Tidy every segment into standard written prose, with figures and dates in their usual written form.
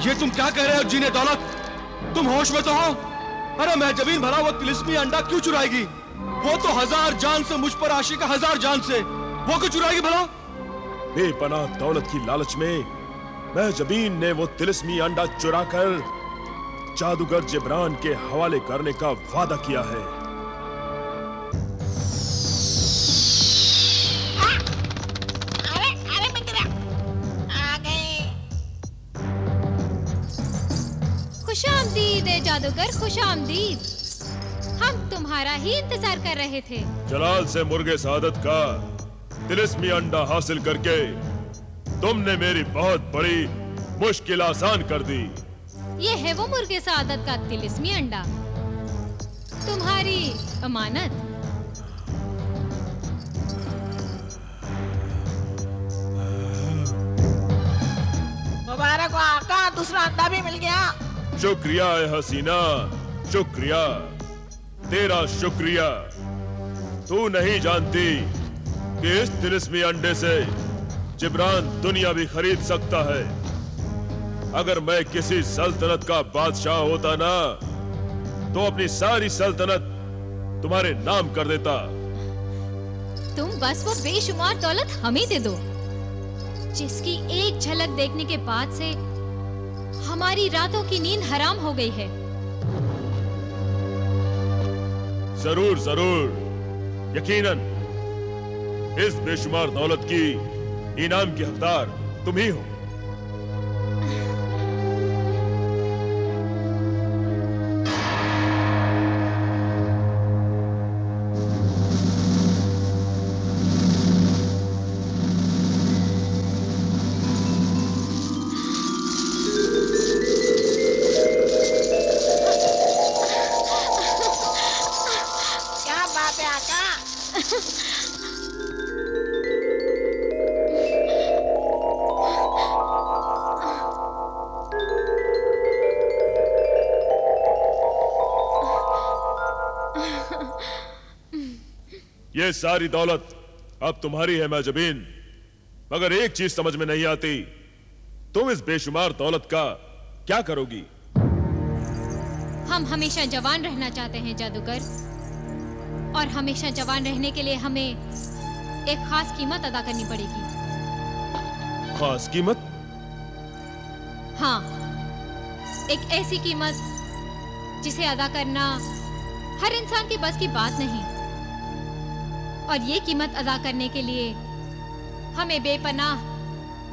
ये तुम क्या कह रहे हो जीने दौलत? तुम होश में तो हो? अरे महजबीन भला वो तिलिस्मी अंडा क्यों चुराएगी? वो तो 1000 जान से मुझ पर आशिक है, 1000 जान से। वो क्यों चुराएगी भला? बेपनाह दौलत की लालच में महजबीन ने वो तिलिस्मी अंडा चुराकर जादूगर जिब्रान के हवाले करने का वादा किया है। अरे मैं गिरा, आ गई। खुशामदीद है जादूगर, खुशामदीद। हम तुम्हारा ही इंतजार कर रहे थे। जलाल से मुर्गे सादत का तिलिस्मी अंडा हासिल करके तुमने मेरी बहुत बड़ी मुश्किल आसान कर दी। ये है वो मुर्गे सादत का तिलिस्मी अंडा, तुम्हारी अमानत। मुबारक हो आका, दूसरा अंडा भी मिल गया। शुक्रिया है हसीना, शुक्रिया, तेरा शुक्रिया। तू नहीं जानती कि इस तिलिस्मी अंडे से जिब्रान दुनिया भी खरीद सकता है। अगर मैं किसी सल्तनत का बादशाह होता ना, तो अपनी सारी सल्तनत तुम्हारे नाम कर देता। तुम बस वो बेशुमार दौलत हमें दे दो, जिसकी एक झलक देखने के बाद से हमारी रातों की नींद हराम हो गई है। जरूर जरूर, यकीनन इस बेशुमार दौलत की इनाम की हकदार तुम ही हो। क्या बात है आका? ये सारी दौलत अब तुम्हारी है महजबीन, मगर एक चीज समझ में नहीं आती, तुम इस बेशुमार दौलत का क्या करोगी? हम हमेशा जवान रहना चाहते हैं जादूगर, और हमेशा जवान रहने के लिए हमें एक खास कीमत अदा करनी पड़ेगी। खास कीमत? हाँ, एक ऐसी कीमत जिसे अदा करना हर इंसान के बस की बात नहीं। और ये कीमत अदा करने के लिए हमें बेपनाह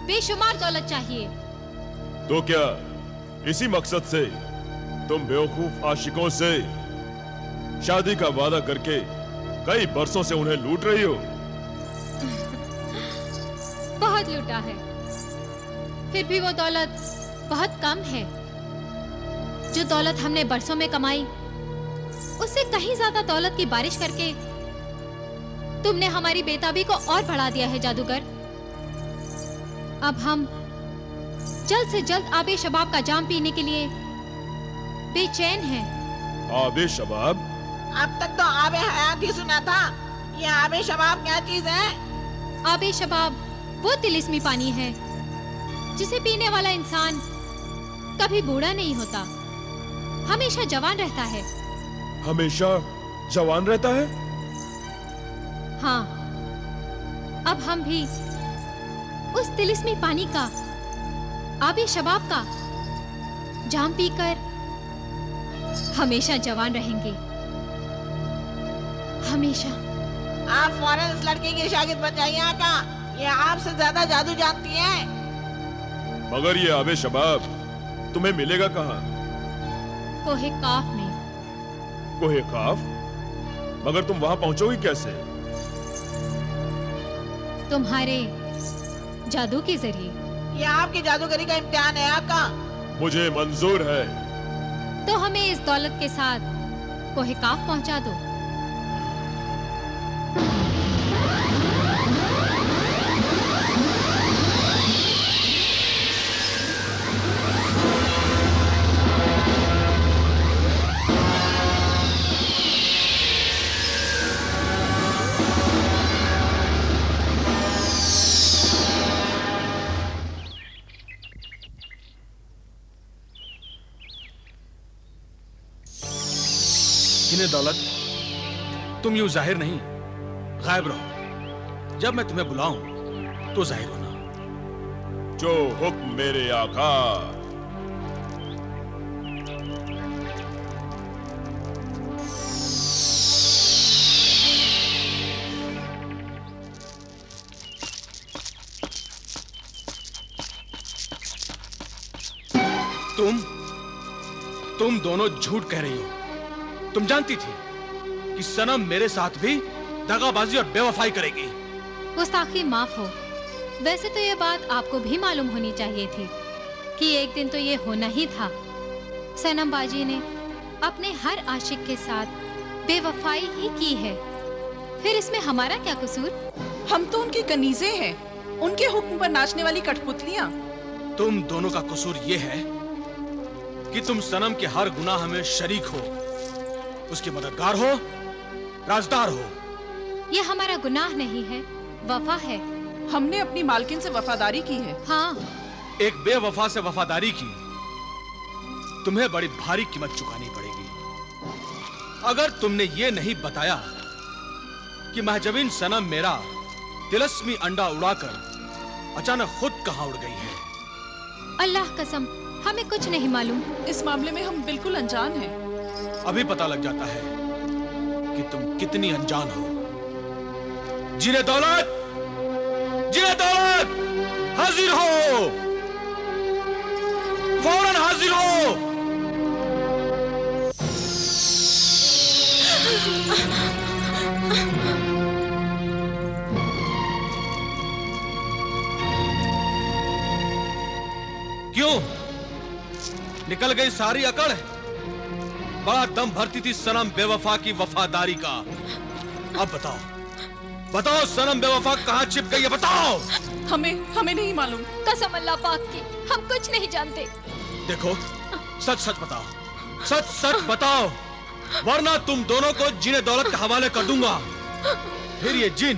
बेशुमार दौलत चाहिए। तो क्या इसी मकसद से तुम बेवकूफ आशिकों से शादी का वादा करके कई बरसों से उन्हें लूट रही हो? बहुत लूटा है, फिर भी वो दौलत बहुत कम है। जो दौलत हमने बरसों में कमाई, उससे कहीं ज्यादा दौलत की बारिश करके तुमने हमारी बेताबी को और बढ़ा दिया है जादूगर। अब हम जल्द से जल्द आबे शबाब का जाम पीने के लिए बेचैन हैं। आबे शबाब? अब तक तो आबे हयात ही सुना था, ये आबे शबाब क्या चीज है? आबे शबाब वो तिलिस्मी पानी है जिसे पीने वाला इंसान कभी बूढ़ा नहीं होता, हमेशा जवान रहता है। हमेशा जवान रहता है? हाँ, अब हम भी उस तिलिस्मी पानी का, आबे शबाब का जाम पीकर हमेशा जवान रहेंगे, हमेशा। आप फौरन इस लड़के की शागिर्द बन जाइए आका, ये आपसे ज्यादा जादू जानती है। मगर ये आबे शबाब तुम्हें मिलेगा कहाँ? कोहे काफ में। कोहे काफ? मगर तुम वहां पहुंचोगी कैसे? तुम्हारे जादू के जरिए। ये आपकी जादूगरी का इम्तिहान है आका। मुझे मंजूर है। तो हमें इस दौलत के साथ कोहे काफ पहुंचा दो। जिन्हें दौलत, तुम यूं जाहिर नहीं, गायब रहो। जब मैं तुम्हें बुलाऊं तो जाहिर होना। जो हुक्म मेरे आका। तुम दोनों झूठ कह रही हो। तुम जानती थी कि सनम मेरे साथ भी दगाबाजी और बेवफाई करेगी। गुस्ताखी माफ हो। वैसे तो ये बात आपको भी मालूम होनी चाहिए थी कि एक दिन तो ये होना ही था। सनम बाजी ने अपने हर आशिक के साथ बेवफाई ही की है। फिर इसमें हमारा क्या कसूर? हम तो उनकी कनीजे हैं, उनके हुक्म पर नाचने वाली कठपुतलियां। तुम दोनों का कसूर ये है कि तुम सनम के हर गुनाह में शरीक हो, उसकी मददगार हो, राजदार हो। ये हमारा गुनाह नहीं है, वफा है। हमने अपनी मालकिन से वफादारी की है। हाँ। एक बेवफा से वफादारी की तुम्हें बड़ी भारी कीमत चुकानी पड़ेगी। अगर तुमने ये नहीं बताया कि महजबीन सनम मेरा तिलस्मी अंडा उड़ाकर अचानक खुद कहां उड़ गई है। अल्लाह कसम, हमें कुछ नहीं मालूम। इस मामले में हम बिल्कुल अनजान हैं। अभी पता लग जाता है कि तुम कितनी अनजान हो। जिन्हें दौलत, हाजिर हो, फौरन हाजिर हो। क्यों निकल गई सारी अकड़? बड़ा दम भरती थी सनम बेवफा की वफादारी का। अब बताओ सनम बेवफा कहाँ छिप गई है? बताओ। हमें नहीं मालूम। कसम अल्लाह पाक की, हम कुछ नहीं जानते। देखो, सच बताओ, सच बताओ, वरना तुम दोनों को जिन्हें दौलत के हवाले कर दूंगा। फिर ये जिन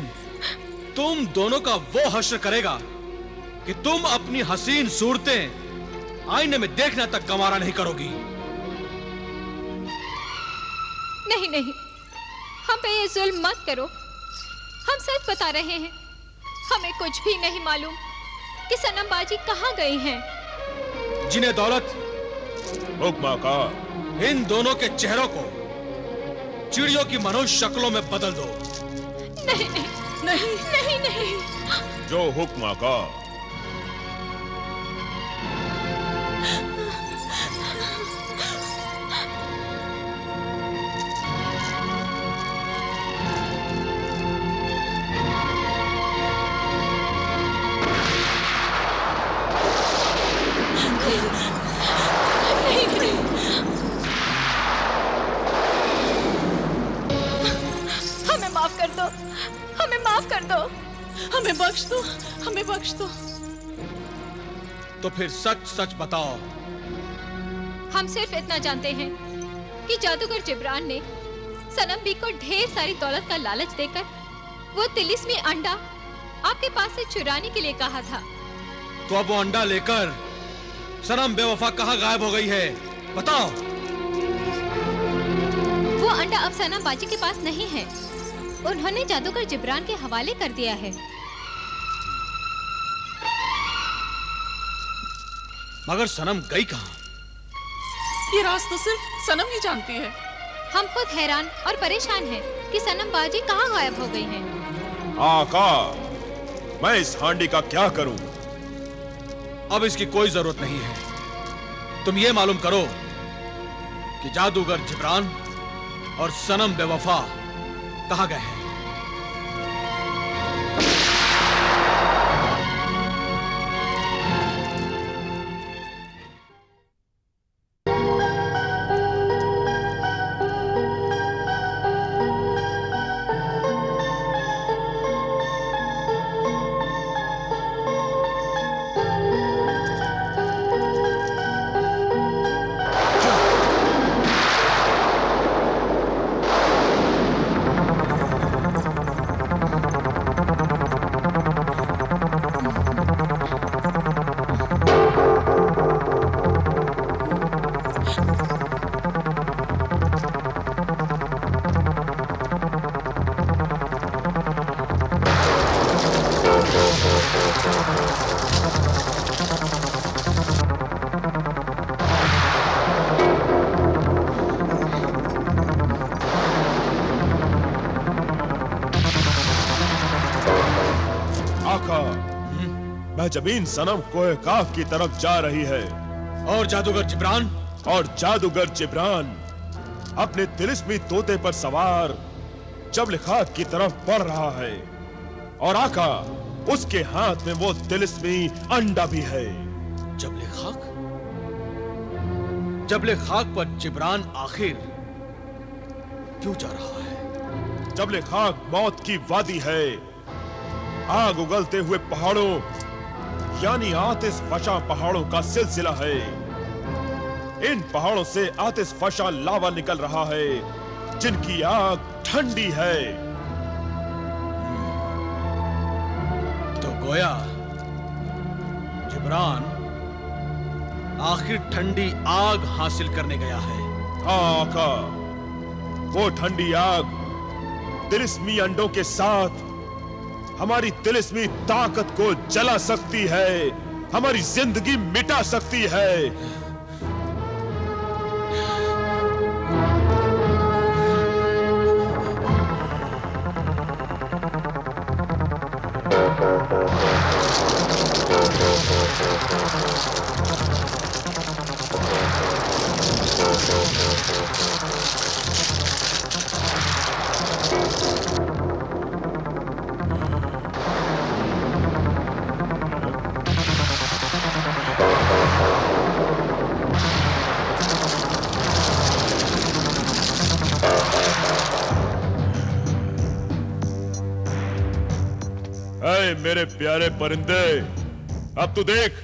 तुम दोनों का वो हश्र करेगा कि तुम अपनी हसीन सूरतें आईने में देखना तक गवारा नहीं करोगी। नहीं, हम पे ये जुल्म मत करो। हम सच बता रहे हैं। हमें कुछ भी नहीं मालूम कि सनम बाजी कहाँ गई हैं। जिन्हें दौलत, हुक्म का इन दोनों के चेहरों को चिड़ियों की मनुष्य शक्लों में बदल दो। नहीं। जो हुक्म का। हमें माफ कर दो, हमें माफ कर दो, हमें बख्श दो। तो फिर सच बताओ। हम सिर्फ इतना जानते हैं कि जादूगर जिब्रान ने सनम बी को ढेर सारी दौलत का लालच देकर वो तिलिस्मी अंडा आपके पास से चुराने के लिए कहा था। तो अब वो अंडा लेकर सनम बेवफा कहाँ गायब हो गई है? बताओ। वो अंडा अब सनम बाजी के पास नहीं है। उन्होंने जादूगर जिब्रान के हवाले कर दिया है। मगर सनम गई कहाँ? ये राज तो सिर्फ सनम ही जानती है। हम खुद हैरान और परेशान हैं कि सनम बाजी कहाँ गायब हो गई हैं। आका, मैं इस हांडी का क्या करूं? अब इसकी कोई जरूरत नहीं है। तुम ये मालूम करो कि जादूगर जिब्रान और सनम बेवफा कहाँ गए हैं। जमीन सनम कोहे काफ की तरफ जा रही है। और जादूगर जिब्रान? और जादूगर जिब्रान अपने तिलिस्मी तोते पर सवार जबल खाक की तरफ बढ़ रहा है। और आका, उसके हाथ में वो तिलिस्मी अंडा भी है। जबले खाक? जबले खाक पर जिब्रान आखिर क्यों जा रहा है? जबले खाक मौत की वादी है। आग उगलते हुए पहाड़ों यानी आतिश फशा पहाड़ों का सिलसिला है। इन पहाड़ों से आतिश फशा लावा निकल रहा है जिनकी आग ठंडी है। तो गोया जिब्रान आखिर ठंडी आग हासिल करने गया है। हाँ आका, वो ठंडी आग तिलिस्मी अंडों के साथ हमारी तिलिस्मी ताकत को जला सकती है, हमारी जिंदगी मिटा सकती है। मेरे प्यारे परिंदे, अब तू देख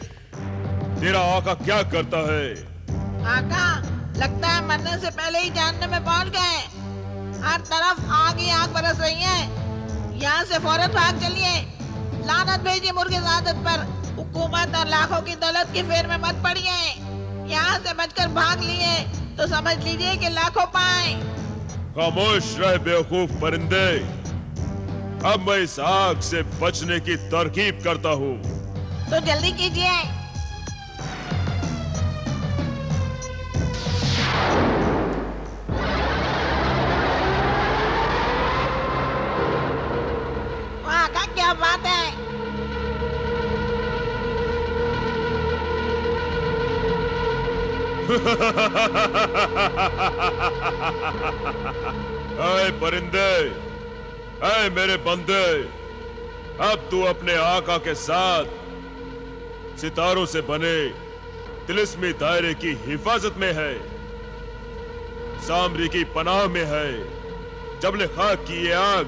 तेरा आका क्या करता है। आका, लगता है मरने से पहले ही जानने में पहुंच गए। हर तरफ आग ही आग बरस रही है। यहाँ से फौरन भाग चलिए। लानत भेजिए मुर्गे ज़ादत पर। हुकूमत और लाखों की दौलत की फेर में मत पड़िए। यहाँ से बचकर भाग लिए तो समझ लीजिए कि लाखों पाए। खामोश रह बेवकूफ परिंदे। अब मैं इस आग से बचने की तरकीब करता हूँ। तो जल्दी कीजिए। वाह का क्या बात है। ऐ परिंदे, ऐ मेरे बंदे, अब तू अपने आका के साथ सितारों से बने तिलिस्मी दायरे की हिफाजत में है, सामरी की पनाह में है। जबले खाक की ये आग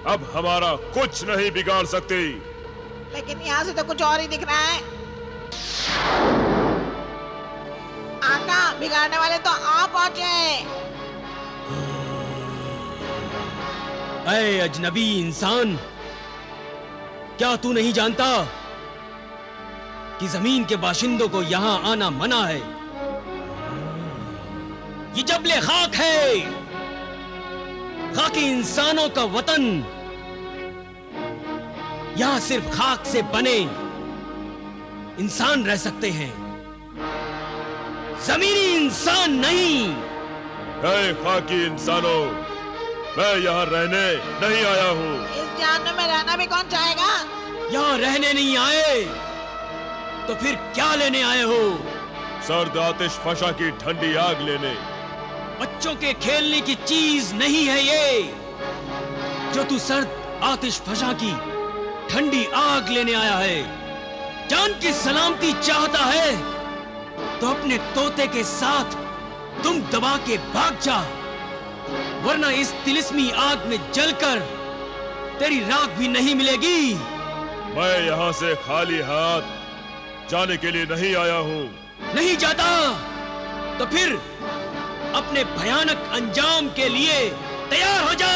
अब हमारा कुछ नहीं बिगाड़ सकती। लेकिन यहाँ से तो कुछ और ही दिख रहा है। आका, बिगाड़ने वाले तो आप पहुंचे। ऐ अजनबी इंसान, क्या तू नहीं जानता कि जमीन के बाशिंदों को यहां आना मना है? ये जबले खाक है, खाकी इंसानों का वतन। यहां सिर्फ खाक से बने इंसान रह सकते हैं, जमीनी इंसान नहीं। ऐ खाकी इंसानों, मैं यहाँ रहने नहीं आया हूँ। इस जहन्नुम में रहना भी कौन चाहेगा? यहाँ रहने नहीं आए तो फिर क्या लेने आए हो? सर्द आतिश फशा की ठंडी आग लेने। बच्चों के खेलने की चीज नहीं है ये, जो तू सर्द आतिश फशा की ठंडी आग लेने आया है। जान की सलामती चाहता है तो अपने तोते के साथ तुम दबा के भाग जा, वरना इस तिलिस्मी आग में जलकर तेरी राख भी नहीं मिलेगी। मैं यहाँ से खाली हाथ जाने के लिए नहीं आया हूँ। नहीं जाता तो फिर अपने भयानक अंजाम के लिए तैयार हो जा।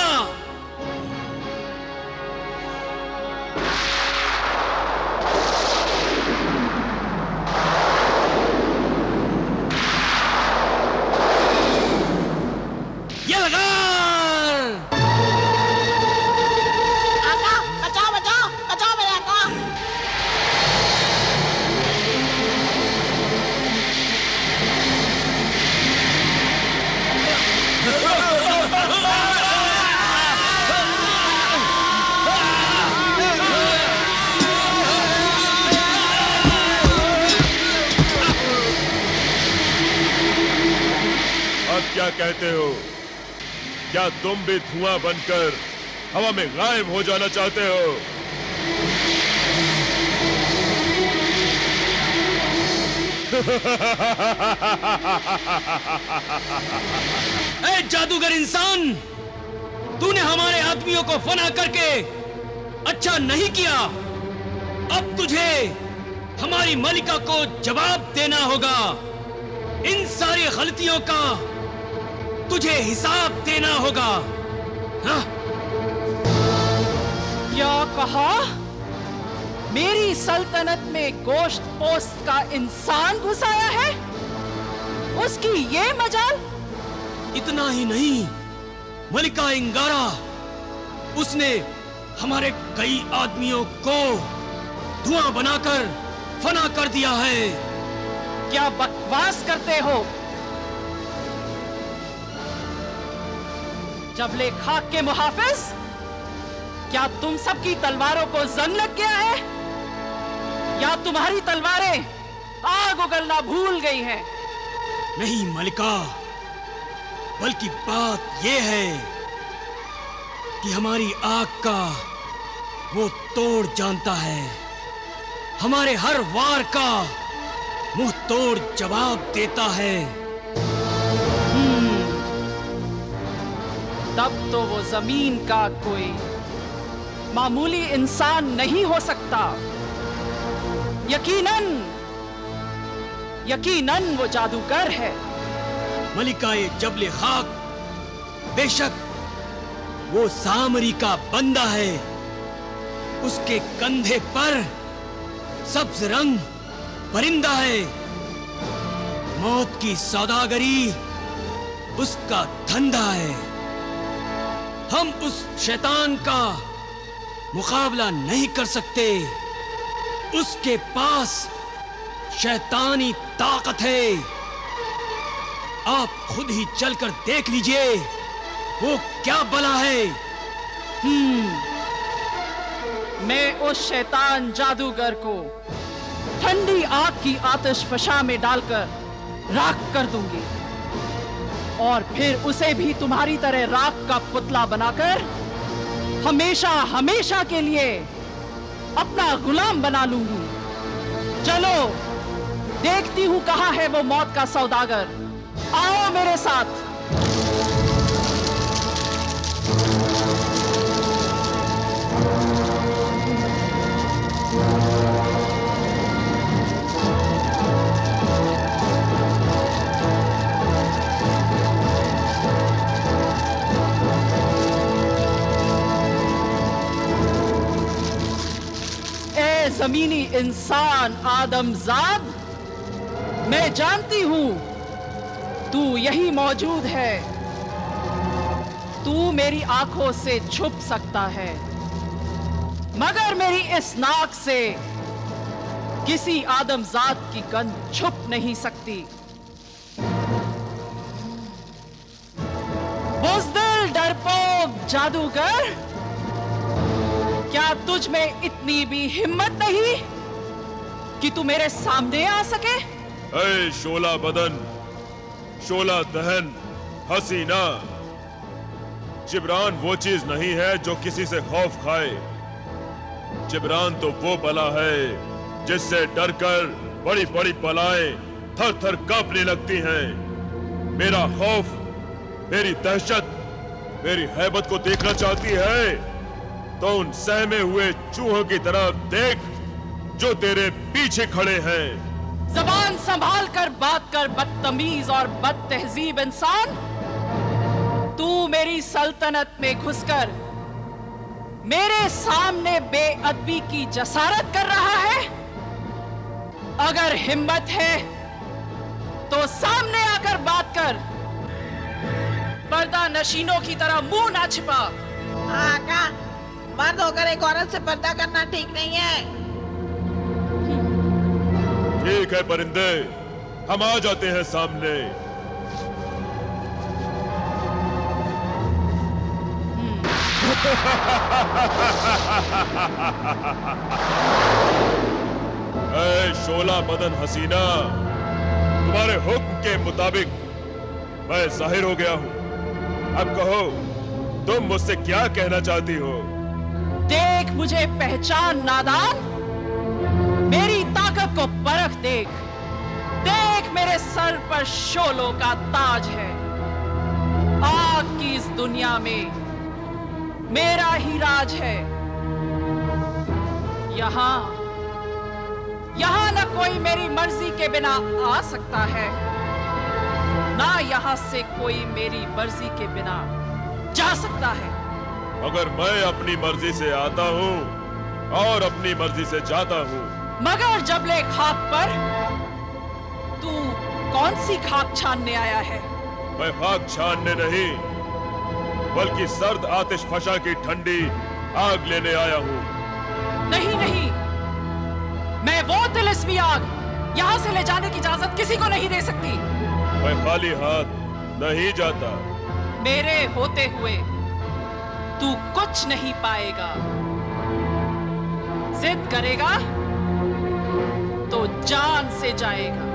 ये लगा। आका, बचाओ बचाओ बचाओ मेरे आका। क्या कहते हो? क्या तुम भी धुआं बनकर हवा में गायब हो जाना चाहते हो? ए जादूगर इंसान, तूने हमारे आदमियों को फना करके अच्छा नहीं किया। अब तुझे हमारी मलिका को जवाब देना होगा। इन सारी गलतियों का तुझे हिसाब देना होगा। हाँ? क्या कहा? मेरी सल्तनत में गोश्त पोस्त का इंसान घुस आया है? उसकी ये मजाल? इतना ही नहीं, मलिका इंगारा, उसने हमारे कई आदमियों को धुआं बनाकर फना कर दिया है। क्या बकवास करते हो? जबले खाक के मुहाफिज, क्या तुम सबकी तलवारों को जंग लग गया है, या तुम्हारी तलवारें आग उगलना भूल गई हैं? नहीं मलिका, बल्कि बात यह है कि हमारी आग का वो तोड़ जानता है। हमारे हर वार का मुंह तोड़ जवाब देता है। तब तो वो जमीन का कोई मामूली इंसान नहीं हो सकता। यकीनन वो जादूगर है। मलिका ये जबले खाक बेशक वो सामरी का बंदा है। उसके कंधे पर सब्ज रंग परिंदा है। मौत की सौदागरी उसका धंधा है। हम उस शैतान का मुकाबला नहीं कर सकते। उसके पास शैतानी ताकत है। आप खुद ही चलकर देख लीजिए वो क्या बला है। मैं उस शैतान जादूगर को ठंडी आग की आतिशफशा में डालकर राख कर दूंगी, और फिर उसे भी तुम्हारी तरह राख का पुतला बनाकर हमेशा हमेशा के लिए अपना गुलाम बना लूंगी। चलो देखती हूं कहां है वो मौत का सौदागर। आओ मेरे साथ। जमीनी इंसान आदमजाद, मैं जानती हूं तू यही मौजूद है। तू मेरी आंखों से छुप सकता है, मगर मेरी इस नाक से किसी आदमजाद की गंध छुप नहीं सकती। बुज़दिल डरपोक जादूगर, क्या तुझ में इतनी भी हिम्मत नहीं कि तू मेरे सामने आ सके? ऐ शोला बदन, शोला दहन हसीना, जिब्रान वो चीज नहीं है जो किसी से खौफ खाए। जिब्रान तो वो बला है जिससे डरकर बड़ी बड़ी बलाएं थर थर कांपने लगती हैं। मेरा खौफ, मेरी दहशत, मेरी हैबत को देखना चाहती है तो उन सहमे हुए चूहों की तरफ देख जो तेरे पीछे खड़े हैं। जबान संभाल कर बात कर, बदतमीज और बदतहजीब इंसान। तू मेरी सल्तनत में घुसकर मेरे सामने बेअदबी की जसारत कर रहा है। अगर हिम्मत है तो सामने आकर बात कर। पर्दा नशीनों की तरह मुंह ना छिपा। आका, मर्द होकर एक औरत से पर्दा करना ठीक नहीं है। ठीक है परिंदे, हम आ जाते हैं सामने। ऐ शोला बदन हसीना, तुम्हारे हुक्म के मुताबिक मैं जाहिर हो गया हूं। अब कहो, तुम मुझसे क्या कहना चाहती हो? देख मुझे पहचान नादान, मेरी ताकत को परख देख। देख मेरे सर पर शोलों का ताज है। आग की इस दुनिया में मेरा ही राज है। यहाँ न कोई मेरी मर्जी के बिना आ सकता है, ना यहाँ से कोई मेरी मर्जी के बिना जा सकता है। मगर मैं अपनी मर्जी से आता हूँ और अपनी मर्जी से जाता हूँ। मगर जबले खाक पर तू कौन सी खाक छानने आया है? मैं खाक छानने नहीं, बल्कि सर्द आतिश फशा की ठंडी आग लेने आया हूँ। नहीं नहीं, मैं वो तिलिस्मी आग यहाँ से ले जाने की इजाजत किसी को नहीं दे सकती। मैं खाली हाथ नहीं जाता। मेरे होते हुए तू कुछ नहीं पाएगा। जिद करेगा तो जान से जाएगा।